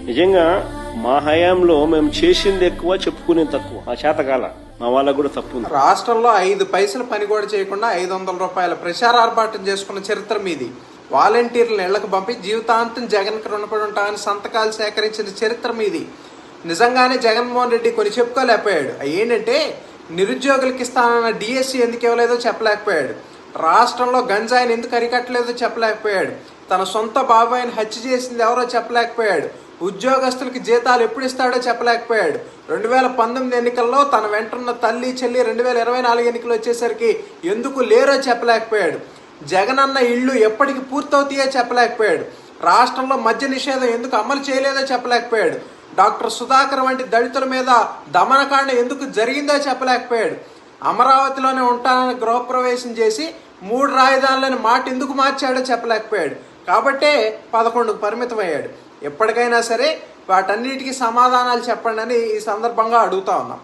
నిజంగా మా హయాంలో మేము చేసింది ఎక్కువ, చెప్పుకునేది తక్కువ. ఆ చేతకాల మా వాళ్ళకు కూడా తప్పు ఉంది. రాష్ట్రంలో 5 పైసలు పని కూడా చేయకుండా 500 రూపాయల ప్రచారార్భాటం చేసుకున్న చరిత్ర మీది. వాలంటీర్లను ఇళ్లకు పంపి జీవితాంతం జగన్కి రుణపడి ఉంటామని సంతకాలు సేకరించిన చరిత్ర మీది. నిజంగానే జగన్మోహన్ రెడ్డి కొన్ని చెప్పుకోలేకపోయాడు. ఏంటంటే నిరుద్యోగులకి ఇస్తానన్న డిఎస్సి ఎందుకు ఇవ్వలేదో చెప్పలేకపోయాడు. రాష్ట్రంలో గంజాయిని ఎందుకు అరికట్టలేదో చెప్పలేకపోయాడు. తన సొంత బాబాయిని హత్య చేసింది ఎవరో చెప్పలేకపోయాడు. ఉద్యోగస్తులకి జీతాలు ఎప్పుడు ఇస్తాడో చెప్పలేకపోయాడు. 2019 ఎన్నికల్లో తన వెంటున్న తల్లి చెల్లి 2024 ఎన్నికలు వచ్చేసరికి ఎందుకు లేరో చెప్పలేకపోయాడు. జగనన్న ఇళ్ళు ఎప్పటికి పూర్తవుతాయో చెప్పలేకపోయాడు. రాష్ట్రంలో మద్య నిషేధం ఎందుకు అమలు చేయలేదో చెప్పలేకపోయాడు. డాక్టర్ సుధాకర్ వంటి దళితుల మీద దమనకాండ ఎందుకు జరిగిందో చెప్పలేకపోయాడు. అమరావతిలోనే ఉంటానని గృహప్రవేశం చేసి 3 రాజధానులని మాట ఎందుకు మార్చాడో చెప్పలేకపోయాడు. కాబట్టే 11కు పరిమితమయ్యాడు. ఎప్పటికైనా సరే వాటన్నిటికీ సమాధానాలు చెప్పండి అని ఈ సందర్భంగా అడుగుతా ఉన్నాం.